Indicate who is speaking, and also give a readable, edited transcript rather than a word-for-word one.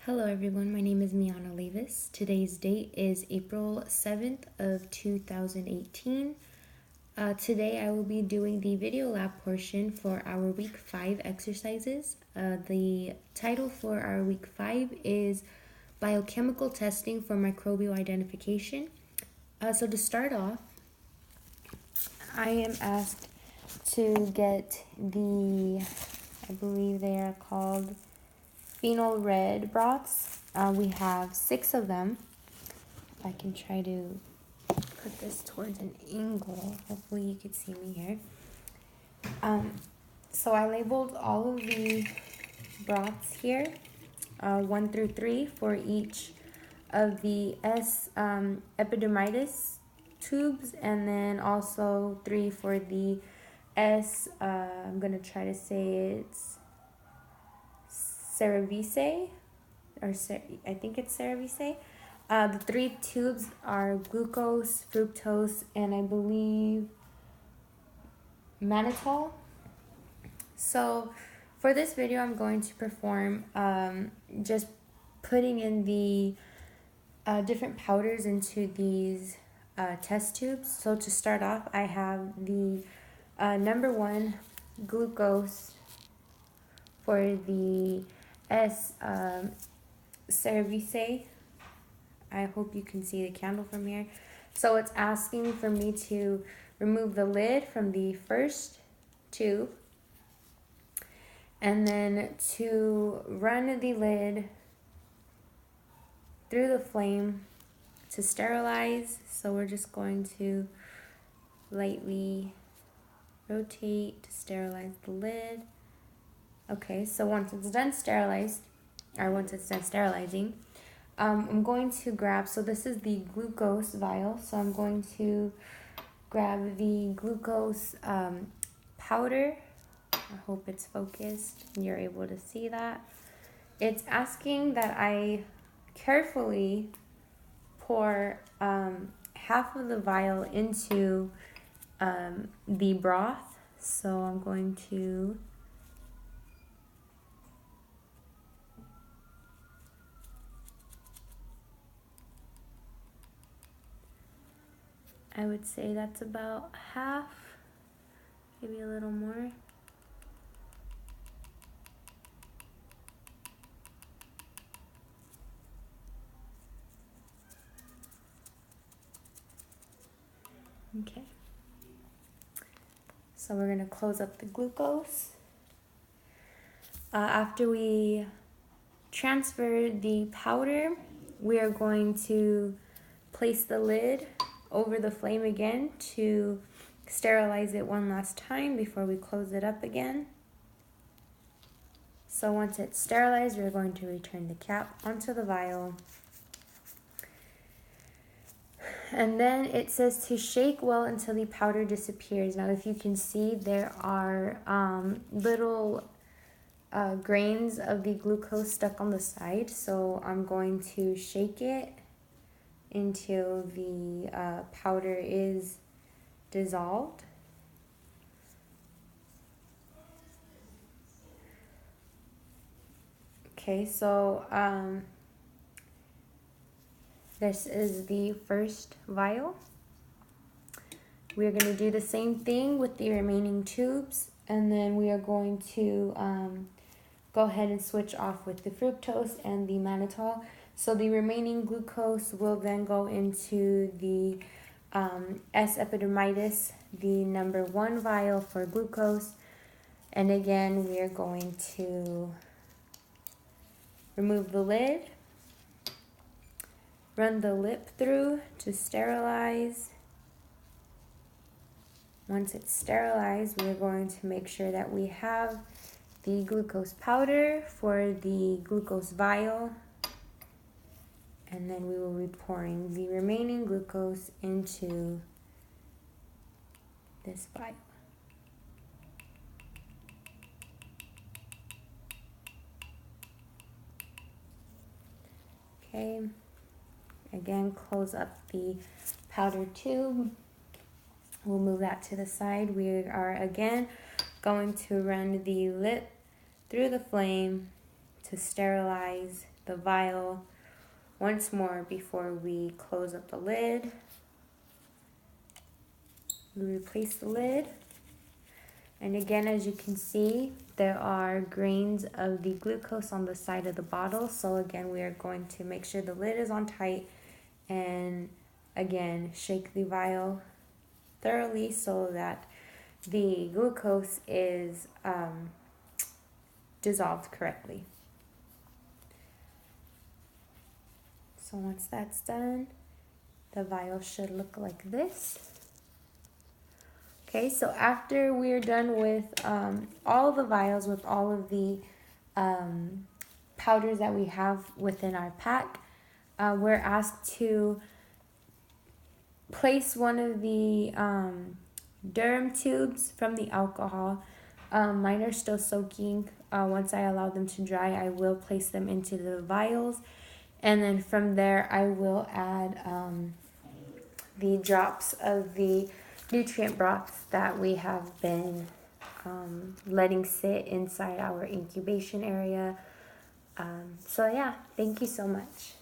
Speaker 1: Hello everyone, my name is Mianna Leyvas. Today's date is April 7th of 2018. Today I will be doing the video lab portion for our week 5 exercises. The title for our week 5 is Biochemical Testing for Microbial Identification. So to start off, I am asked to get I believe they are called phenol red broths. We have 6 of them. If I can try to put this towards an angle, hopefully you could see me here. So I labeled all of the broths here, 1 through 3 for each of the S epidermidis tubes, and then also 3 for the S, I'm going to try to say it's cerevisiae, or I think it's cerevisiae. The 3 tubes are glucose, fructose, and I believe mannitol. So for this video, I'm going to perform just putting in the different powders into these test tubes. So to start off, I have the number 1 glucose for the S cerevisiae. I hope you can see the candle from here. So it's asking for me to remove the lid from the first tube, and then to run the lid through the flame to sterilize. So we're just going to lightly rotate to sterilize the lid. Okay, so once it's done sterilizing, I'm going to grab, so this is the glucose vial, so I'm going to grab the glucose powder. I hope it's focused and you're able to see that. It's asking that I carefully pour half of the vial into the broth, so I'm going to I would say that's about half, maybe a little more. Okay. So we're going to close up the glucose. After we transfer the powder, we are going to place the lid over the flame again to sterilize it one last time before we close it up again. So once it's sterilized, we're going to return the cap onto the vial. And then it says to shake well until the powder disappears. Now if you can see, there are little grains of the glucose stuck on the side, so I'm going to shake it until the powder is dissolved. Okay, so this is the first vial. We're going to do the same thing with the remaining tubes, and then we are going to go ahead and switch off with the fructose and the mannitol. So the remaining glucose will then go into the S epidermidis, the number 1 vial for glucose. And again, we are going to remove the lid, run the lip through to sterilize. Once it's sterilized, we're going to make sure that we have the glucose powder for the glucose vial. And then we will be pouring the remaining glucose into this vial. Okay, again, close up the powder tube. We'll move that to the side. We are again going to run the lip through the flame to sterilize the vial once more before we close up the lid. We replace the lid. And again, as you can see, there are grains of the glucose on the side of the bottle. So again, we are going to make sure the lid is on tight and again, shake the vial thoroughly so that the glucose is dissolved correctly. So once that's done, the vial should look like this. Okay, so after we're done with all the vials with all of the powders that we have within our pack, we're asked to place one of the Durham tubes from the alcohol. Mine are still soaking. Once I allow them to dry, I will place them into the vials. And then from there, I will add the drops of the nutrient broths that we have been letting sit inside our incubation area. So yeah, thank you so much.